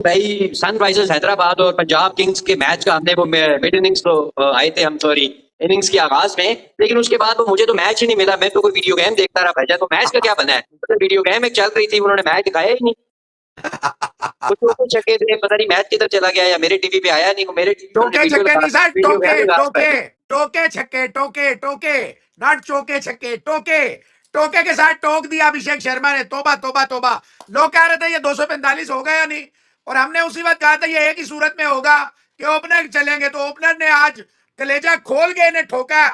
भाई सनराइजर्स हैदराबाद और पंजाब किंग्स के मैच का हमने वो मिड इनिंग्स तो आए थे हम, सॉरी इनिंग्स की आगाज में, लेकिन उसके बाद वो मुझे तो मैच ही नहीं मिला। मैं तो कोई वीडियो गेम देखता रहा भाईजान। तो मैच का क्या बना है? तो वीडियो गेम एक चल रही थी, उन्होंने मैच दिखाया ही नहीं। कुछ तो छक्के थे, पता नहीं मैच किधर चला गया या मेरे टीवी पे आया नहीं। मेरे टोके छक्के नहीं सर, टोके टोके टोके छक्के, टोके टोके नॉट चौके छक्के, टोके टोके के साथ टोक दिया अभिषेक शर्मा ने। तोबा तोबा तोबा। लोग कह रहे थे ये 245 हो गया या नहीं, और हमने उसी वक्त कहा था ये एक ही सूरत में होगा कि ओपनर चलेंगे। तो ओपनर ने आज कलेजा खोल के इन्हें ठोका।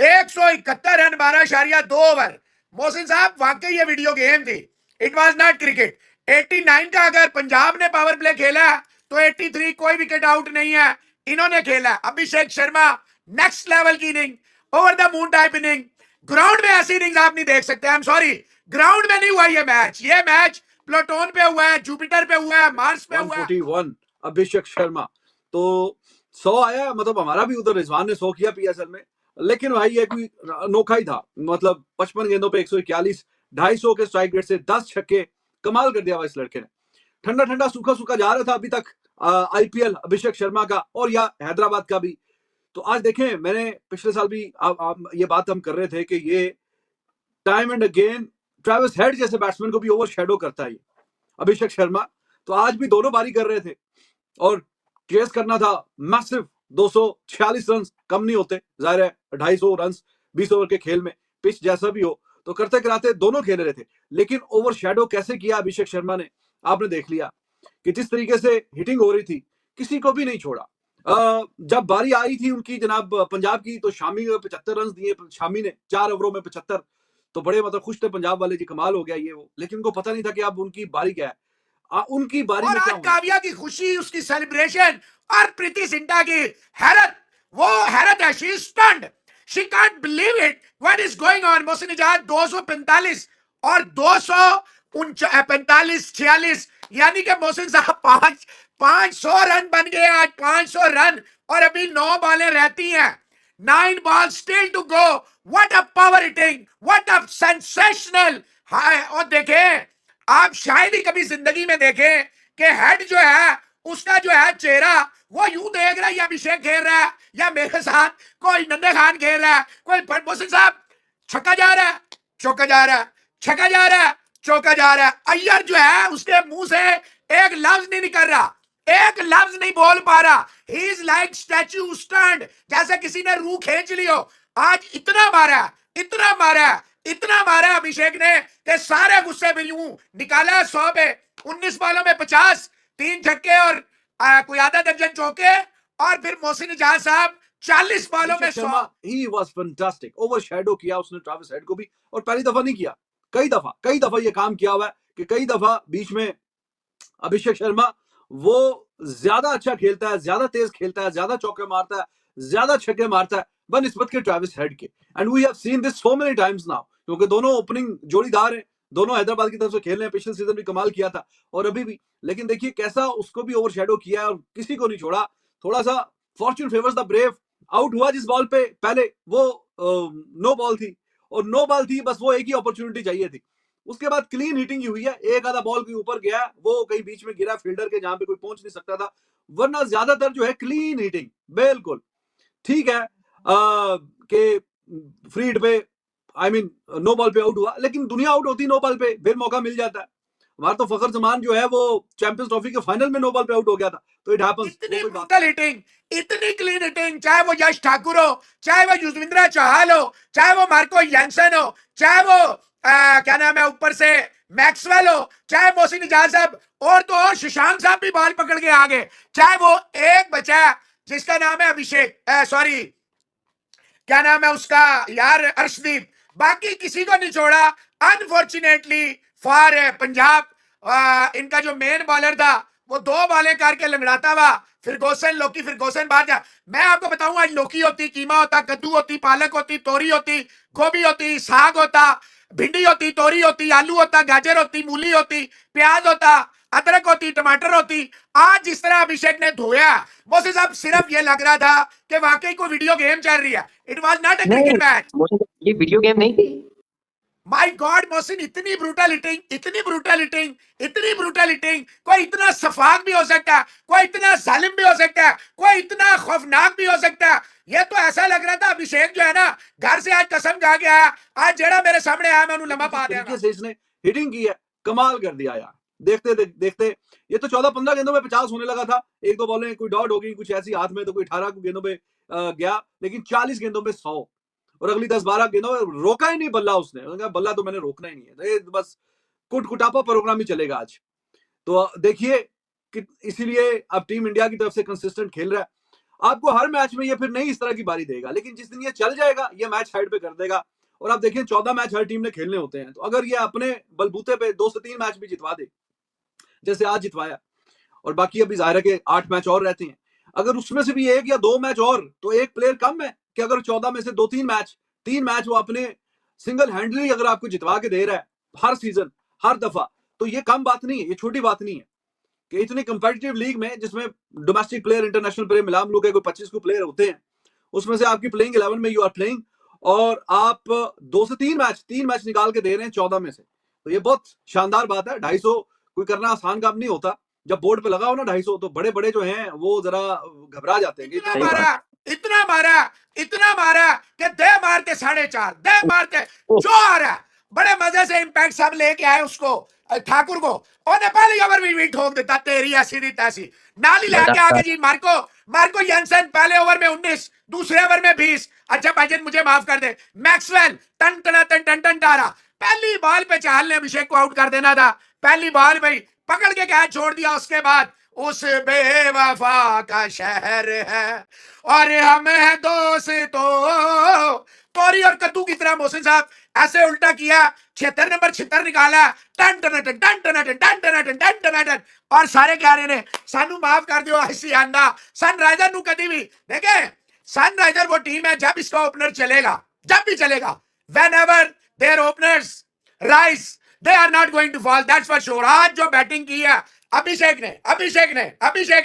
171 रन 12.2 ओवर। मोहसिन साहब वाकई ये वीडियो गेम थी, इट वॉज नॉट क्रिकेट। 89 का अगर पंजाब ने पावर प्ले खेला तो 83 कोई विकेट आउट नहीं है, इन्होंने खेला। अभिषेक शर्मा नेक्स्ट लेवल की inning, over the moon type inning. Ground में ऐसी इनिंग्स आप नहीं देख सकते। आई एम सॉरी, ग्राउंड में नहीं हुआ ये मैच। ये मैच प्लूटोन पे हुआ है, जुपिटर पे हुआ है, मार्स पे हुआ है। 141 अभिषेक शर्मा तो 100 आया, मतलब हमारा भी उधर रिजवान ने 100 किया पीएसएल में, लेकिन भाई ये कोई अनोखा ही था। मतलब 55 गेंदों पे 141, 250 के स्ट्राइक रेट से 10 छक्के, कमाल कर दिया इस लड़के ने। ठंडा ठंडा सूखा सूखा जा रहा था अभी तक आईपीएल अभिषेक शर्मा का और या हैदराबाद का भी। तो आज देखें, मैंने पिछले साल भी ये बात हम कर रहे थे कि ये time and again Travis head जैसे बैट्समैन को भी ओवर शेडो करता है अभिषेक शर्मा। तो आज भी दोनों बारी कर रहे थे और चेस करना था मैसिव 246 रन, कम नहीं होते जाहिर है। 250 रन 20 ओवर के खेल में, पिच जैसा भी हो, तो करते कराते दोनों खेल रहे थे। लेकिन ओवर शेडो कैसे किया अभिषेक शर्मा ने, आपने देख लिया कि जिस तरीके से हिटिंग हो रही थी, किसी को भी नहीं छोड़ा। जब बारी आई थी उनकी जनाब पंजाब की, तो शामी ने 75 रन दिए। शामी ने 4 ओवरों में 75, तो बड़े मतलब खुश थे पंजाब वाले जी, कमाल हो गया ये वो। लेकिन उनको पता नहीं था कि अब उनकी बारी क्या है। उनकी बारी और में क्या आज काव्या की खुशी, उसकी सेलिब्रेशन, और प्रीति जिंटा की हैरत, वो हैरत है। She stunned, she can't believe it what is going on. Mohsin Ijaz 245 और 245 46, यानी कि मोहसिन साहब 500 रन बन गए आज, 500 रन। और अभी 9 बॉलें रहती हैं, 9 balls still to go. What a power hitting, what a sensational। और देखें, आप शायद ही कभी जिंदगी में देखें कि हेड जो है उसका जो है चेहरा, वो यूं देख रहा है या अभिषेक खेल रहा है या मेरे साथ कोई नंदे खान खेल रहा है, कोई मोहसिन साहब छक्का जा रहा है, चौका जा रहा है, छक्का जा रहा है, चौका जा रहा है। अय्यर जो है उसके मुंह से एक लफ्ज नहीं निकल रहा, एक लफ्ज नहीं बोल पा रहा। He is like statue stand, जैसे किसी ने रूह खींच ली हो। आज इतना मारा, इतना मारा, इतना मारा अभिषेक ने कि सारे गुस्से में यूं निकाला। 100 पे 19 बॉलों में 50, 3 छक्के और कोई आधा दर्जन चौके। और फिर मोहसिन इजाज साहब 40 बॉलों में 100। He was fantastic. Over shadow किया उसने ट्रेविस हेड को भी, और पहली दफा नहीं किया, कई दफा ये काम किया हुआ है कि कई दफा बीच में अभिषेक शर्मा वो ज्यादा अच्छा खेलता है, ज्यादा तेज खेलता है, ज्यादा चौके मारता है, ज्यादा छक्के मारता है बनिस्बत के ट्रेविस हेड के। And we have seen this so many times now, क्योंकि दोनों ओपनिंग जोड़ीदार हैं, दोनों हैदराबाद की तरफ से खेल रहे हैं। पिछले सीजन भी कमाल किया था और अभी भी। लेकिन देखिए कैसा उसको भी ओवर शेडो किया है और किसी को नहीं छोड़ा। थोड़ा सा Fortune favours the brave. Out हुआ जिस बॉल पे पहले, वो नो बॉल थी, और नो बॉल थी, बस वो एक ही अपॉर्चुनिटी चाहिए थी। उसके बाद क्लीन हिटिंग ही हुई है, एक आधा बॉल के ऊपर गया, वो कहीं बीच में गिरा फील्डर के, जहां पे कोई पहुंच नहीं सकता था, वरना ज्यादातर जो है क्लीन हिटिंग। बिल्कुल ठीक है कि फ्री हिट पे, आई मीन नो बॉल पे आउट हुआ, लेकिन दुनिया आउट होती नो बॉल पे, फिर मौका मिल जाता है। हमारा तो फखर जमान जो है वो चैंपियंस ट्रॉफी के फाइनल में नो बॉल पे आउट हो गया था, तो इट हैपेंस। इतनी ब्रूटल हिटिंग, इतनी क्लीन हिटिंग, चाहे वो यश ठाकुर हो, चाहे वो युजवेंद्र चहल हो, चाहे वो मार्को यंसन हो, चाहे वो क्या नाम है ऊपर से मैक्सवेल हो, चाहे मोहसिन इजाज साहब, और तो और शशांक साहब भी बॉल पकड़ के आ गए, चाहे वो एक बचा जिसका नाम है अभिषेक, सॉरी क्या नाम है उसका यार, अर्शदीप, बाकी किसी को नहीं छोड़ा। अनफॉर्चुनेटली फॉर पंजाब, इनका जो मेन बॉलर था वो 2 बॉलें करके लंगड़ाता हुआ फिरगोसन, लोकी फिरगोसन बाहर जा। मैं आपको बताऊं, आज लोकी होती, कीमा होता, कद्दू होती, पालक होती, तोरी होती, गोभी होती, साग होता, भिंडी होती, तोरी होती, आलू होता, गाजर होती, मूली होती, प्याज होता, अदरक होती, टमाटर होती। आज जिस तरह अभिषेक ने धोया, मोहसिन साहब सिर्फ ये लग रहा था कि वाकई कोई वीडियो गेम चल रही है। It was not a cricket match. ये वीडियो गेम नहीं थी। माय गॉड मोहसिन, इतनी ब्रूटल हिटिंग, इतनी ब्रूटल हिटिंग, इतनी ब्रूटल हिटिंग। कोई इतना सफाक भी हो सकता है, कोई इतना जालिम भी हो सकता है, कोई इतना खौफनाक भी हो सकता है। ये तो ऐसा लग रहा था अभिषेक जो है ना, घर से आज कसम खा के आया, आज जेड़ा मेरे सामने आया मैं उन्हें लम्हा पा तरीके देगा। से इसने हिटिंग की है, कमाल कर दिया यार। देखते देखते ये तो 14-15 गेंदों में 50 होने लगा था, एक दो बॉलें कोई डॉट हो गई कुछ ऐसी हाथ में, तो कोई 18 गेंदों में गया, लेकिन 40 गेंदों में 100 और अगली 10-12 गेंदों में रोका ही नहीं बल्ला उसने। कहा बल्ला तो मैंने रोकना ही नहीं है, तो ये बस कुटापा प्रोग्राम ही चलेगा आज। तो देखिए कि इसीलिए अब टीम इंडिया की तरफ से कंसिस्टेंट खेल रहा है। आपको हर मैच में ये फिर नहीं इस तरह की बारी देगा, लेकिन जिस दिन ये चल जाएगा ये मैच साइड पे कर देगा। और आप देखिए 14 मैच हर टीम ने खेलने होते हैं, तो अगर ये अपने बलबूते पे 2 से 3 मैच भी जितवा दे, जैसे आज जितवाया, और बाकी अभी जाहिर है कि 8 मैच और रहते हैं, अगर उसमें से भी 1 या 2 मैच और, तो एक प्लेयर कम है कि अगर 14 में से 2-3 मैच 3 मैच वो अपने सिंगल हैंडली अगर आपको जितवा के दे रहा है हर सीजन हर दफा, तो ये कम बात नहीं है, ये छोटी बात नहीं है कि इतनी कंपेटिटिव लीग में जिसमें डोमेस्टिक प्लेयर इंटरनेशनल प्लेयर मिला मिलू के कोई 25 को प्लेयर होते हैं, उसमें से आपकी प्लेइंग 11 में यू आर प्लेइंग, और आप 2 से 3 मैच निकाल के दे रहे हैं 14 में से, तो ये बहुत शानदार बात है। 250 कोई करना आसान काम नहीं होता, जब बोर्ड पे लगा हो ना 250, तो बड़े बड़े जो हैं वो जरा घबरा जाते हैं कि इतना मारा, इतना मारा, इतना मारा कि दे मारते 4.5, दे मारते जो आ रहा है। बड़े मजे से इंपैक्ट सब लेके आए उसको, ठाकुर को, और पहली ओवर में भी ठोक देता, तेरी ऐसी नहीं तैसी। नाली लेके आगे जी मार्को, मार्को यंसन पहले ओवर में 19, दूसरे ओवर में 20। अच्छा भाईजान मुझे माफ कर दे, मैक्सवेल टन टन टन टन टन टारा, पहली बॉल पे चाहल ने अभिषेक को आउट कर देना था, पहली बॉल पे पकड़ के कैच छोड़ दिया। उसके बाद उस बेवफा का शहर है और हम है दोस्तों, तोरी और कद्दू की तरह मोहसिन साहब ऐसे उल्टा किया, 76 नंबर 76 निकाला, टन टन टन टन टन टन टन टन टन टन टन टन, और सारे कह रहे ने सानू माफ कर दियो ऐसी आंदा सनराइजर नु कदी भी देखे। सनराइजर वो टीम है जब इसका ओपनर चलेगा, जब भी चलेगा, whenever their openers rise they are not going to fall, that's for sure। आज जो बैटिंग की है अभिषेक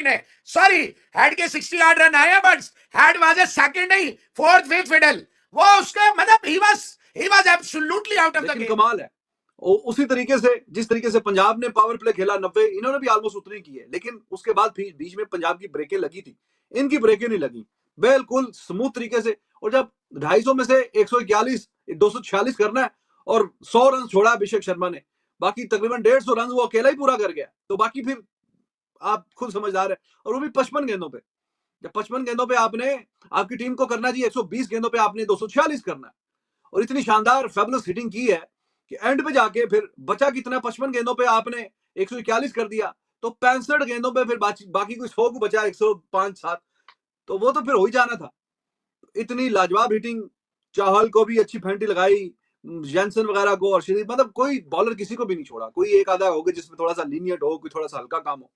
ने सॉरी हेड के 68 रन आए, but head was a second नहीं, फोर्थ फिफ्थ फिडल, वो उसके मतलब he was absolutely out of the game. कमाल है। उसी तरीके से जिस तरीके से पंजाब ने पावर प्ले खेला 90, इन्होंने भी ऑलमोस्ट उतनी की है, लेकिन उसके बाद फिर बीच में पंजाब की ब्रेकें लगी थी, इनकी ब्रेकें नहीं लगी, बिल्कुल स्मूथ तरीके से। और जब 250 में से 141 246 करना है और 100 रन छोड़ा अभिषेक शर्मा ने, बाकी तकरीबन 150 रन वो अकेला ही पूरा कर गया, तो बाकी फिर आप खुद समझदार है। और वो भी 55 गेंदों पे, जब 55 गेंदों पे आपने आपकी टीम को करना चाहिए 120 गेंदों पे आपने 246 करना है, और इतनी शानदार फेबुलस हिटिंग की है कि एंड पे जाके फिर बचा कितना, 55 गेंदों पे आपने 141 कर दिया, तो 65 गेंदों पे फिर बाकी कोई 100 को बचा 105-7, तो वो तो फिर हो ही जाना था। इतनी लाजवाब हिटिंग, चाहल को भी अच्छी फेंटी लगाई, जैनसन वगैरह को, और शरीफ, मतलब कोई बॉलर किसी को भी नहीं छोड़ा। कोई एक आधा होगा जिसमें थोड़ा सा लीनियट हो, कोई थोड़ा सा हल्का काम हो,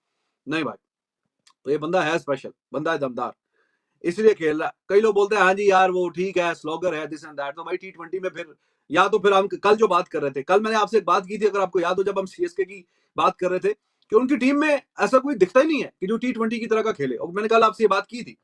नहीं भाई। तो ये बंदा है स्पेशल, बंदा है दमदार, इसलिए खेल रहा है। कई लोग बोलते हैं हाँ जी यार वो ठीक है स्लॉगर है दिस एंड दैट, तो भाई T20 में फिर, या तो फिर हम कल जो बात कर रहे थे, कल मैंने आपसे एक बात की थी अगर आपको याद हो, जब हम CSK की बात कर रहे थे कि उनकी टीम में ऐसा कोई दिखता ही नहीं है कि जो T20 की तरह का खेले, और मैंने कल आपसे ये बात की थी।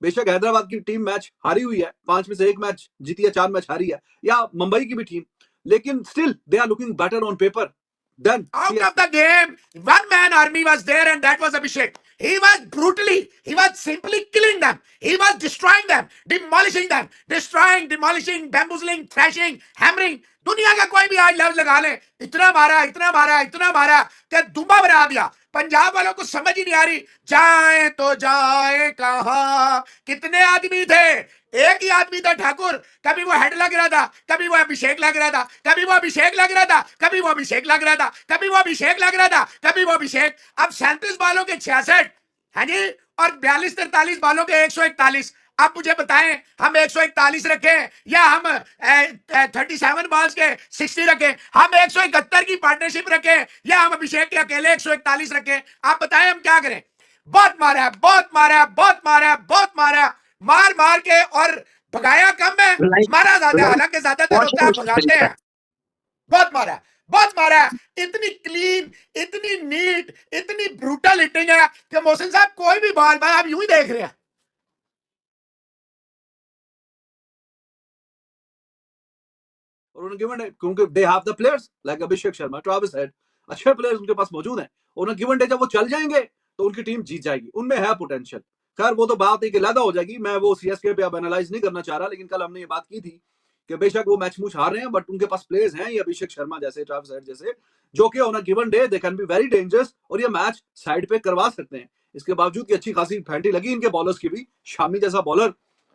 बेशक हैदराबाद की टीम मैच हारी हुई है, 5 में से 1 मैच जीती है, 4 मैच हारी है, या मुंबई की भी टीम, लेकिन still they are looking better on paper than Out of the game, one man army was there, and that was Abhishek. He was simply killing them. He was destroying them, demolishing them, destroying, demolishing, bamboozling, thrashing, hammering. दुनिया का कोई भी आज लफ्ज लगा ले, इतना मारा, इतना मारा, इतना मारा कि दुम्बा बना दिया। पंजाब वालों को समझ ही नहीं आ रही, जाए तो जाए कहां, कितने आदमी थे, एक ही आदमी था ठाकुर। कभी वो हेड लग रहा था, कभी वो अभिषेक लग रहा था, कभी वो अभिषेक लग रहा था, कभी वो अभिषेक लग रहा था, कभी वो अभिषेक लग रहा था, कभी वो अभिषेक। अब 37 बालों के 66 है जी, और 42-43 बालों के 141। अब मुझे बताएं हम 141 रखें या हम 37 बॉल्स के 60 रखें, हम 171 की पार्टनरशिप रखें या हम अभिषेक के अकेले 141 रखें, आप बताएं हम क्या करें। बहुत मारा, बहुत मारा, बहुत मारा, बहुत मारा, मार मार के, और भगाया कम है, मारा ज्यादा, हालांकि ज्यादातर होता है भगाते हैं। बहुत मारा, बहुत मारा, इतनी क्लीन, इतनी नीट, इतनी ब्रूटल हिटिंग है कि मोहसिन साहब कोई भी बॉल आप यूं ही देख रहे हैं। और उन्होंने गिवन डे, क्योंकि दे have the players like Abhishek Sharma, Travis head, अच्छे प्लेयर्स उनके पास मौजूद हैं। उन्होंने गिवन डे जब वो चल जाएंगे तो उनकी टीम जीत जाएगी, उनमें है पोटेंशियल। खैर वो तो बात एक अलग हो जाएगी, मैं वो सीएसके पे अब एनालाइज नहीं करना चाह रहा, लेकिन कल हमने ये बात की थी कि बेशक वो मैच मूच हार रहे हैं, बट उनके पास प्लेयर्स हैं, ये अभिषेक शर्मा जैसे, ट्रेविस हेड जैसे, जो कि on a given day they can be very dangerous और ये मैच साइड पे करवा सकते हैं। इसके बावजूद की अच्छी खासी फैंटी लगी इनके बॉलर्स की भी। शामी जैसा बॉलर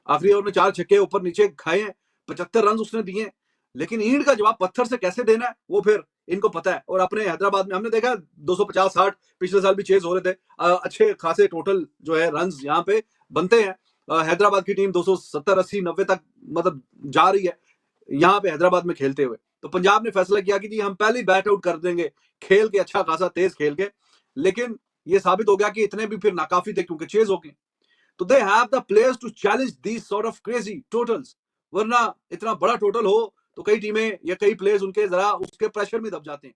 आखिरी ओवर में 4 छक्के ऊपर नीचे खाए हैं, 75 रन उसने दिए हैं, लेकिन ईंट का जवाब पत्थर से कैसे देना है वो फिर इनको पता है। और अपने हैदराबाद में हमने देखा 250-60 पिछले साल भी चेज हो रहे थे, अच्छे खासे टोटल जो है रन यहाँ पे बनते हैं। हैदराबाद की टीम 270, 80, 90 तक मतलब जा रही है यहाँ पे हैदराबाद में खेलते हुए। तो पंजाब ने फैसला किया कि जी हम पहले बैट आउट कर देंगे, खेल के अच्छा खासा तेज खेल के, लेकिन ये साबित हो गया कि इतने भी फिर नाकाफी थे क्योंकि चेज हो गए। तो they have the players to challenge these sort of crazy totals, वरना इतना बड़ा टोटल हो तो कई टीमें या कई प्लेयर्स उनके जरा उसके प्रेशर में दब जाते हैं।